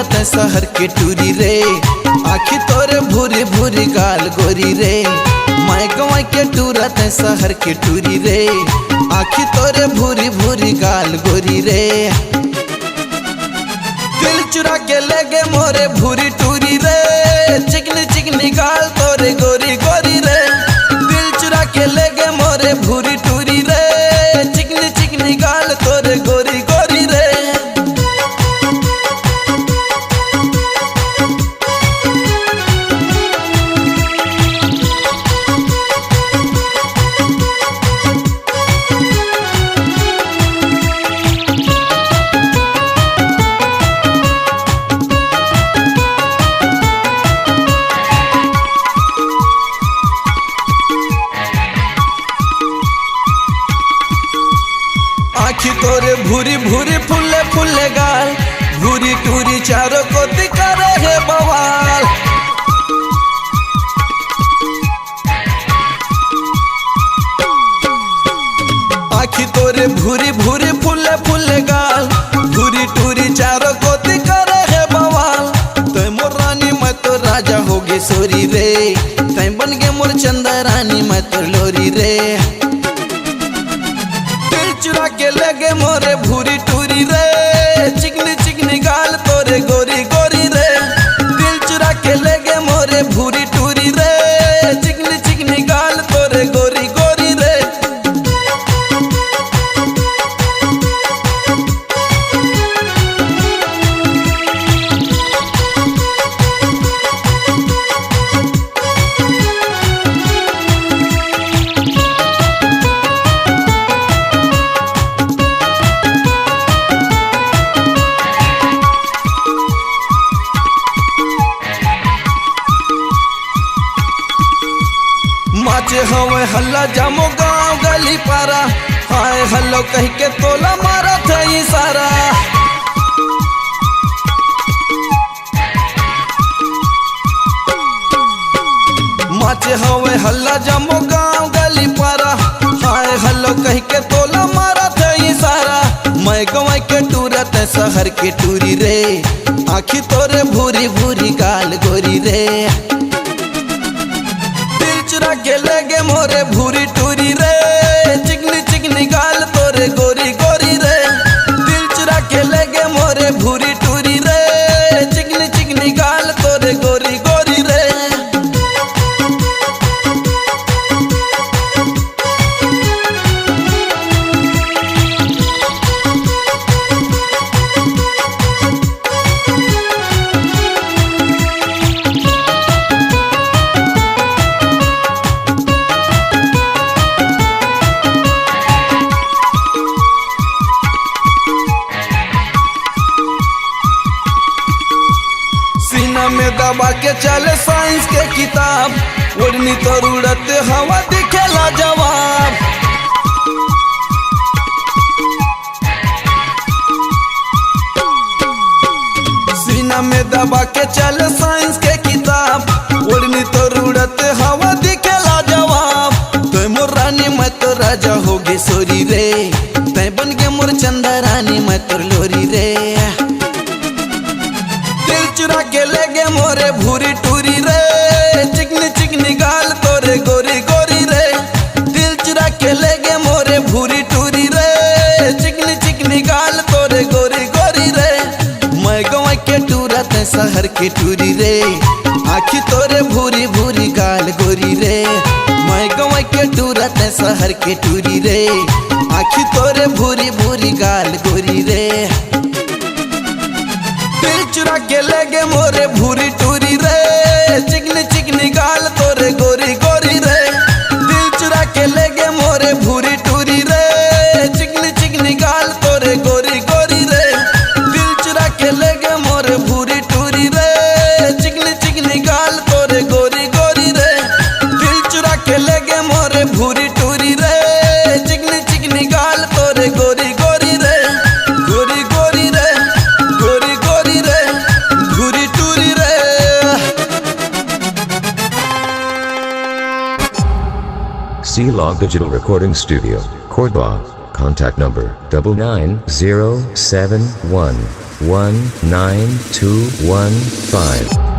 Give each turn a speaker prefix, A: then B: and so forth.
A: टूरत शहर के टूरी रे। आखी तोरे भूरी भूरी गाल गोरी रे। मैं गवाई के टूरत शहर के टूरी रे। आखी तोरे भूरी भूरी गाल गोरी रे। दिल चुरा के लगे मोरे भूरी टूरी रे। चिकनी चिकनी गाल तोरे गोरी गोरी रे। दिल चुरा के लगे मोरे भूरी टूरी रे। चिकनी चिकनी गाल तोरे गोरी गोरी रे। आखी तोरे भूरी भूरी फुले फुले गाल। भूरी टूरी चारों को दिखारे है बवाल। आखी तोरे भूरी भूरी फुले फुले गाल। भूरी टूरी चारों को दिखारे है बवाल। तै मोर रानी मैं तो राजा होगी सोरी रे। तै बन गे मोर चंदा रानी मैं तो लोरी रे। चुरा के लगे मोरे भूरी टूरी रे। चिकनी चिकनी गाल तोरे गोरी गोरी रे। दिल चुरा के लगे मोरे भूरी टूरी रे। चिकनी चिकनी गाल तोरे गोरी गोरी रे। माचे हवे हल्ला जामो गाँव गली पारा। हाय हल्लो कह के तोला मारा था ये सारा। माचे हवे हल्ला जामो गाँव गली पारा। हाय हल्लो कह के तोला मारा था ये सारा। मैं गवाई के टूरत शहर के टूरी रे। आखी तोरे भूरी भूरी गाल गोरी रे। चुरा के लगे मोरे भूरी टूरी रे। चिकनी चिकनी गाल तोरे गोरी गोरी रे। दिल चुरा के लगे मोरे भूरी टूरी रे। चिकनी चिकनी गाल तोरे गोरी गोरी रे। में दबा के चले साइंस के किताब। उड़नी तो उड़त हवा दिखेला जवाब। सीना में दबा के चले साइंस के किताब। उड़नी तो उड़त हवा दिखेला जवाब। तो मोर रानी मैं तो राजा होगी सोरी रे। तै बन गे मोर चंदा रानी मैं तो लोरी रे। दिल चुरा के लगे मोरे भूरी टूरी रे। चिकनी चिकनी गाल तोरे गोरी गोरी रे। दिल चुरा के लगे मोरे भूरी टूरी रे। चिकनी चिकनी गाल तोरे गोरी गोरी रे। मैं गवाई के टूरत शहर के टूरी रे। आखी तोरे भूरी भूरी गाल गोरी रे। मैं गवाई के टूरत शहर के टूरी रे। आखी तोरे भूरी भूरी गाल गोरी रे। दिल चुरा के लगे मोरे भूरी टूरी रे। चिकनी चिकनी गाल तोरे गोरी गोरी रे। दिल चुरा के लगे मोरे भूरी टूरी रे। चिकनी चिकनी गाल तोरे गोरी गोरी रे। दिल चुरा के लगे मोरे भूरी टूरी रे। चिकनी चिकनी गाल तोरे गोरी गोरी रे। दिल चुरा के लगे मोरे भूरी टूरी रे। चिकनी चिकनी गाल तोरे गोरी गोरी रे। गोरी गोरी रे। गोरी गोरी रे। भूरी टूरी रे।
B: C-Log Digital Recording Studio, Cordoba. Contact number 99071192215.